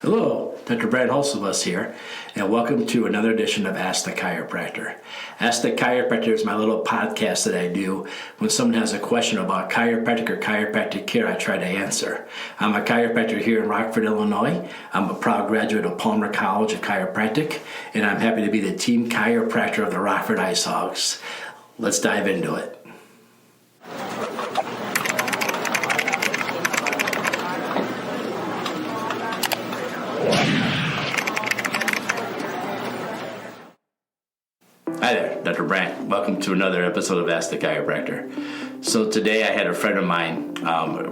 Hello, Dr. Brad Hulsebus here, and welcome to another edition of Ask the Chiropractor. Ask the Chiropractor is my little podcast that I do when someone has a question about chiropractic or chiropractic care. I try to answer. I'm a chiropractor here in Rockford, Illinois. I'm a proud graduate of Palmer College of Chiropractic, and I'm happy to be the team chiropractor of the Rockford Ice Hogs. Let's dive into it. Hi there, Dr. Brandt. Welcome to another episode of Ask the Chiropractor. So today I had a friend of mine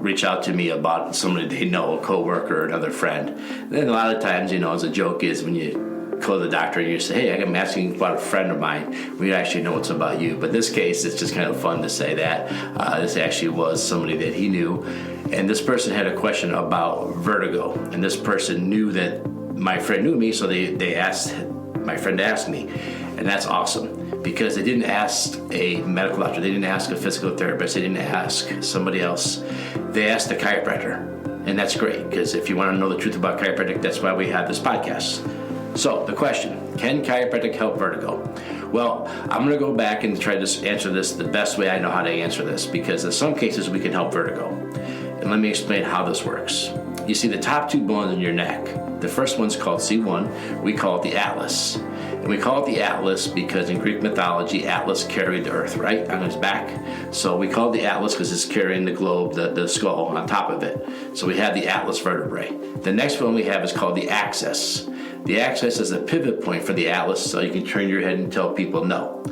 reach out to me about somebody they know, a coworker or another friend. And then a lot of times, as a joke is when you call the doctor and you say, hey, I'm asking about a friend of mine, we actually know it's about you. But in this case, it's just kind of fun to say that. This actually was somebody that he knew. And this person had a question about vertigo. And this person knew that my friend knew me, so they asked my friend to ask me. And that's awesome because they didn't ask a medical doctor, they didn't ask a physical therapist, they didn't ask somebody else. They asked a chiropractor. And that's great because if you want to know the truth about chiropractic, that's why we have this podcast. So the question, can chiropractic help vertigo? Well, I'm going to go back and try to answer this the best way I know how to answer this because in some cases we can help vertigo. And let me explain how this works. You see the top two bones in your neck. The first one's called C1. We call it the atlas. And we call it the atlas because in Greek mythology, Atlas carried the earth, right, on his back. So we call it the atlas because it's carrying the globe, the skull on top of it. So we have the atlas vertebrae. The next one we have is called the axis. The axis is a pivot point for the atlas, so you can turn your head and tell people no.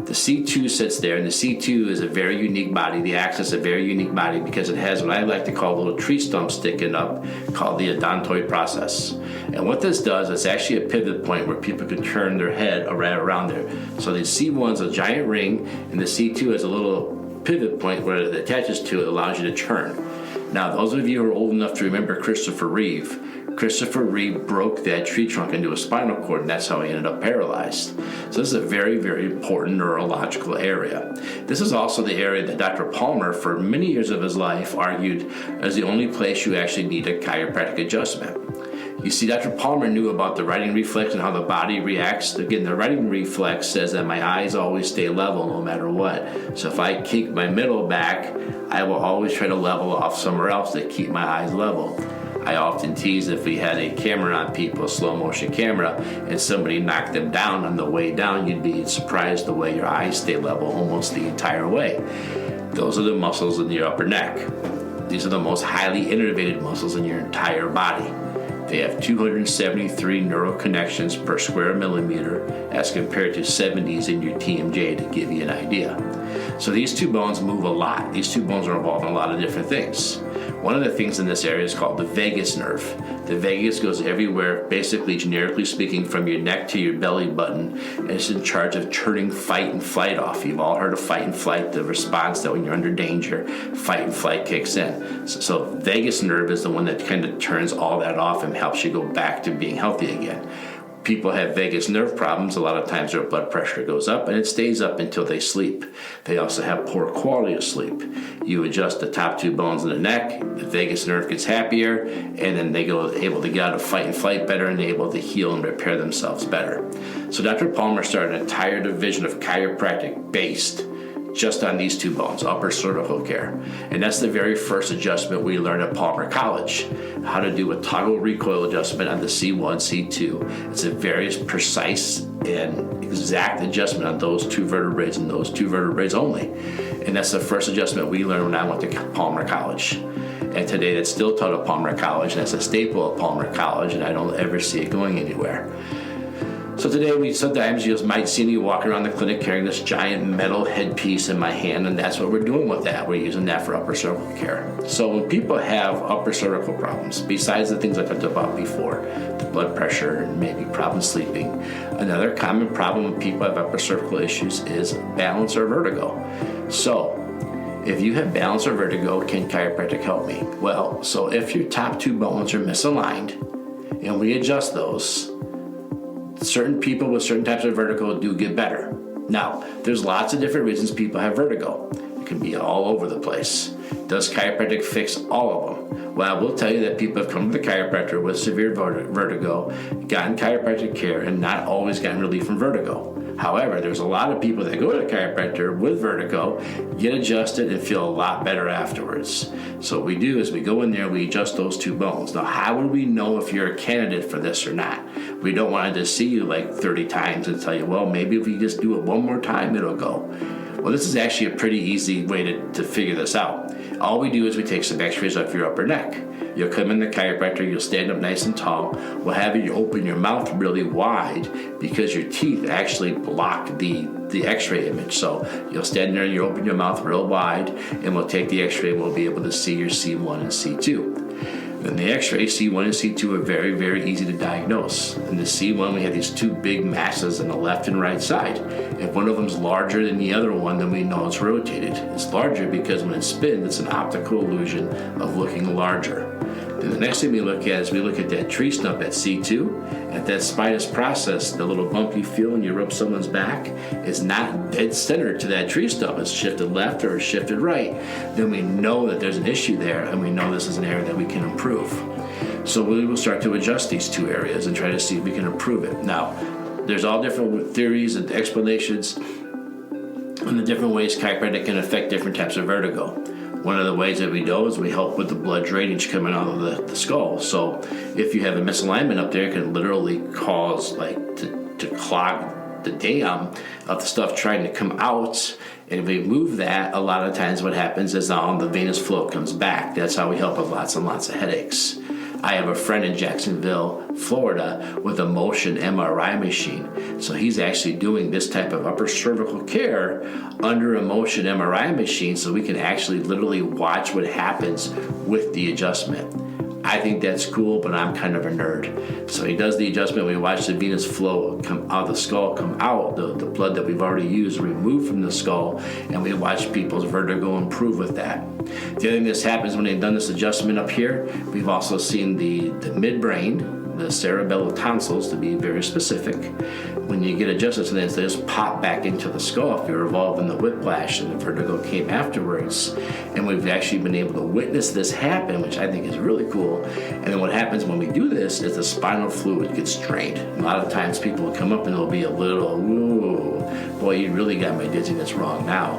The C2 sits there, and the C2 is a very unique body. The axis is a very unique body because it has what I like to call a little tree stump sticking up called the odontoid process. And what this does is actually a pivot point where people can turn their head around there. So the C1 is a giant ring, and the C2 is a little pivot point where it attaches to it, allows you to turn. Now, those of you who are old enough to remember Christopher Reeve broke that tree trunk into a spinal cord, and that's how he ended up paralyzed. So this is a very, very important neurological area. This is also the area that Dr. Palmer, for many years of his life, argued is the only place you actually need a chiropractic adjustment. You see, Dr. Palmer knew about the righting reflex and how the body reacts. Again, the righting reflex says that my eyes always stay level no matter what. So if I kick my middle back, I will always try to level off somewhere else to keep my eyes level. I often tease if we had a camera on people, a slow motion camera, and somebody knocked them down on the way down, you'd be surprised the way your eyes stay level almost the entire way. Those are the muscles in your upper neck. These are the most highly innervated muscles in your entire body. They have 273 neural connections per square millimeter as compared to 70s in your TMJ to give you an idea. So these two bones move a lot. These two bones are involved in a lot of different things. One of the things in this area is called the vagus nerve. The vagus goes everywhere, basically, generically speaking, from your neck to your belly button, and it's in charge of turning fight and flight off. You've all heard of fight and flight, the response that when you're under danger, fight and flight kicks in. So vagus nerve is the one that kind of turns all that off and helps you go back to being healthy again. People have vagus nerve problems. A lot of times their blood pressure goes up and it stays up until they sleep. They also have poor quality of sleep. You adjust the top two bones in the neck, the vagus nerve gets happier, and then they go able to get out of fight and flight better and they're able to heal and repair themselves better. So Dr. Palmer started an entire division of chiropractic based just on these two bones, upper cervical care. And that's the very first adjustment we learned at Palmer College, how to do a toggle recoil adjustment on the C1, C2. It's a very precise and exact adjustment on those two vertebrae and those two vertebrae only. And that's the first adjustment we learned when I went to Palmer College. And today that's still taught at Palmer College, and that's a staple of Palmer College, and I don't ever see it going anywhere. So today sometimes you might see me walking around the clinic carrying this giant metal headpiece in my hand, and that's what we're doing with that. We're using that for upper cervical care. So when people have upper cervical problems, besides the things I talked about before, the blood pressure and maybe problems sleeping, another common problem when people have upper cervical issues is balance or vertigo. So if you have balance or vertigo, can chiropractic help me? Well, so if your top two bones are misaligned and we adjust those, certain people with certain types of vertigo do get better. Now, there's lots of different reasons people have vertigo. It can be all over the place. Does chiropractic fix all of them? Well, I will tell you that people have come to the chiropractor with severe vertigo, gotten chiropractic care, and not always gotten relief from vertigo. However, there's a lot of people that go to the chiropractor with vertigo, get adjusted, and feel a lot better afterwards. So what we do is we go in there, we adjust those two bones. Now, how would we know if you're a candidate for this or not? We don't want to just see you like 30 times and tell you, well, maybe if you just do it one more time, it'll go. Well, this is actually a pretty easy way to figure this out. All we do is we take some x-rays of your upper neck. You'll come in the chiropractor, you'll stand up nice and tall. We'll have you open your mouth really wide because your teeth actually block the x-ray image. So you'll stand there and you open your mouth real wide, and we'll take the x-ray and we'll be able to see your C1 and C2. In the x-ray, C1 and C2 are very, very easy to diagnose. In the C1, we have these two big masses on the left and right side. If one of them is larger than the other one, then we know it's rotated. It's larger because when it spins, it's an optical illusion of looking larger. Then the next thing we look at is we look at that tree stump at C2. At that spinous process, the little bump you feel when you rub someone's back is not dead center to that tree stump. It's shifted left or it's shifted right. Then we know that there's an issue there, and we know this is an area that we can improve. So we will start to adjust these two areas and try to see if we can improve it. Now, there's all different theories and explanations on the different ways chiropractic can affect different types of vertigo. One of the ways that we do is we help with the blood drainage coming out of the skull. So if you have a misalignment up there, it can literally cause to clog the dam of the stuff trying to come out. And if we move that, a lot of times what happens is now the venous flow comes back. That's how we help with lots and lots of headaches. I have a friend in Jacksonville, Florida, with a motion MRI machine. So he's actually doing this type of upper cervical care under a motion MRI machine so we can actually literally watch what happens with the adjustment. I think that's cool, but I'm kind of a nerd. So he does the adjustment. We watch the venous flow come out of the skull, come out, the blood that we've already used removed from the skull, and we watch people's vertigo improve with that. The other thing that happens when they've done this adjustment up here, we've also seen the midbrain, the cerebellar tonsils, to be very specific. When you get adjusted to this, they just pop back into the skull if you're involved in the whiplash, and the vertigo came afterwards. And we've actually been able to witness this happen, which I think is really cool. And then what happens when we do this is the spinal fluid gets drained. A lot of times people will come up and they'll be a little, ooh, boy, you really got my dizziness wrong now.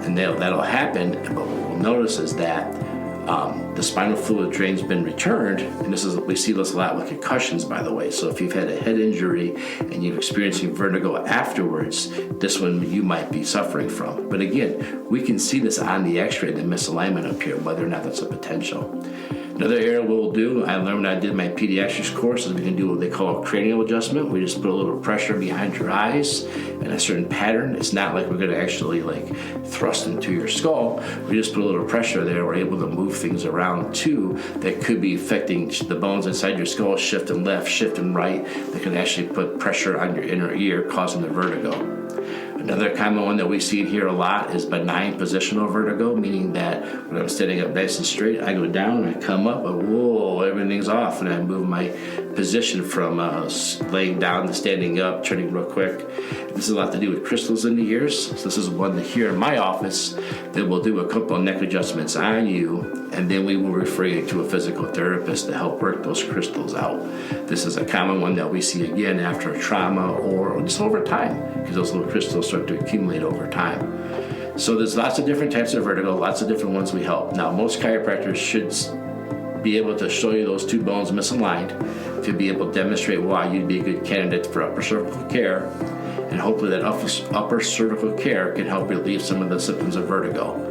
And that'll happen, but what we'll notice is that the spinal fluid drain's been returned, and we see this a lot with concussions, by the way. So if you've had a head injury and you're experiencing vertigo afterwards, this one you might be suffering from. But again, we can see this on the x-ray, the misalignment up here, whether or not that's a potential. Another area we'll do, I learned when I did my pediatrics course, is we can do what they call a cranial adjustment. We just put a little pressure behind your eyes in a certain pattern. It's not like we're going to actually thrust into your skull. We just put a little pressure there. We're able to move things around too that could be affecting the bones inside your skull, shifting left, shifting right. That can actually put pressure on your inner ear, causing the vertigo. Another common one that we see here a lot is benign positional vertigo, meaning that when I'm standing up nice and straight, I go down and I come up, and whoa, everything's off, and I move my position from laying down to standing up, turning real quick. This has a lot to do with crystals in the ears. So this is one that here in my office that we'll do a couple of neck adjustments on you, and then we will refer you to a physical therapist to help work those crystals out. This is a common one that we see again after a trauma or just over time, because those little crystals start to accumulate over time. So there's lots of different types of vertigo, lots of different ones we help. Now, most chiropractors should be able to show you those two bones misaligned to be able to demonstrate why you'd be a good candidate for upper cervical care, and hopefully that upper cervical care can help relieve some of the symptoms of vertigo.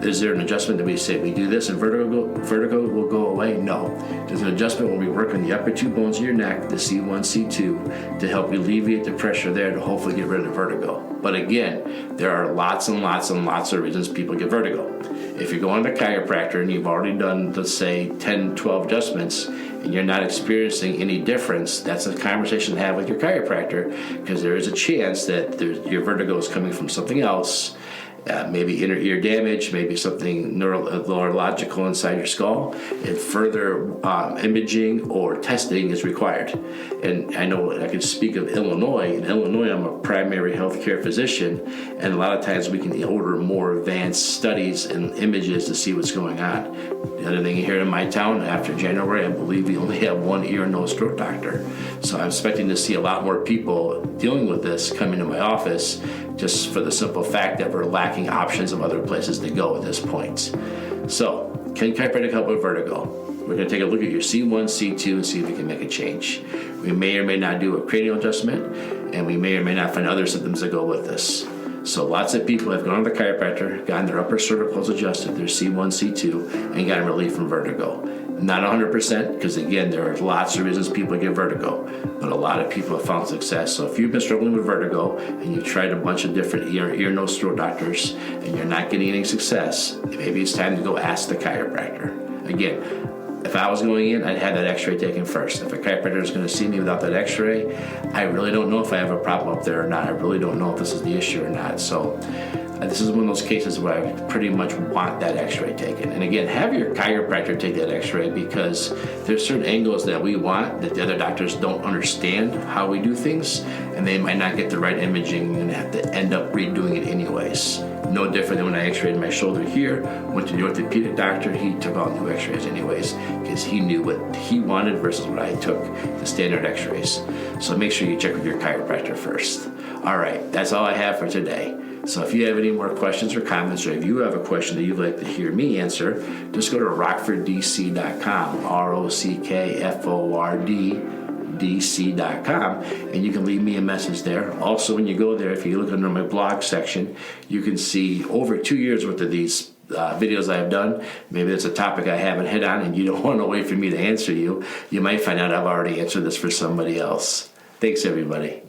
Is there an adjustment that we say we do this and vertigo will go away? No. There's an adjustment when we work on the upper two bones of your neck, the C1, C2, to help alleviate the pressure there to hopefully get rid of the vertigo. But again, there are lots and lots and lots of reasons people get vertigo. If you're going to a chiropractor and you've already done, let's say, 10, 12 adjustments, and you're not experiencing any difference, that's a conversation to have with your chiropractor, because there is a chance that your vertigo is coming from something else. maybe inner ear damage, maybe something neurological inside your skull, and further imaging or testing is required. And I know I can speak of Illinois. In Illinois, I'm a primary healthcare physician, and a lot of times we can order more advanced studies and images to see what's going on. The other thing here in my town, after January, I believe we only have one ear, nose, throat doctor. So I'm expecting to see a lot more people dealing with this come into my office, just for the simple fact that we're lacking options of other places to go at this point. So, can chiropractic help with vertigo? We're going to take a look at your C1, C2, and see if we can make a change. We may or may not do a cranial adjustment, and we may or may not find other symptoms that go with this. So lots of people have gone to the chiropractor, gotten their upper cervicals adjusted, their C1, C2, and gotten relief from vertigo. Not 100%, because again, there are lots of reasons people get vertigo, but a lot of people have found success. So if you've been struggling with vertigo and you've tried a bunch of different ear, nose, throat doctors, and you're not getting any success, maybe it's time to go ask the chiropractor. Again, if I was going in, I'd have that x-ray taken first. If a chiropractor is going to see me without that x-ray, I really don't know if I have a problem up there or not. I really don't know if this is the issue or not. So this is one of those cases where I pretty much want that x-ray taken. And again, have your chiropractor take that x-ray, because there's certain angles that we want that the other doctors don't understand how we do things, and they might not get the right imaging and have to end up redoing it anyways. No different than when I x-rayed my shoulder here, went to the orthopedic doctor, he took all new x-rays anyways, because he knew what he wanted versus what I took, the standard x-rays. So make sure you check with your chiropractor first. All right, that's all I have for today. So if you have any more questions or comments, or if you have a question that you'd like to hear me answer, just go to rockforddc.com, rockford.dc.com, and you can leave me a message there. Also, when you go there, if you look under my blog section, you can see over 2 years worth of these videos I have done. Maybe it's a topic I haven't hit on and you don't want to wait for me to answer you. You might find out I've already answered this for somebody else. Thanks, everybody.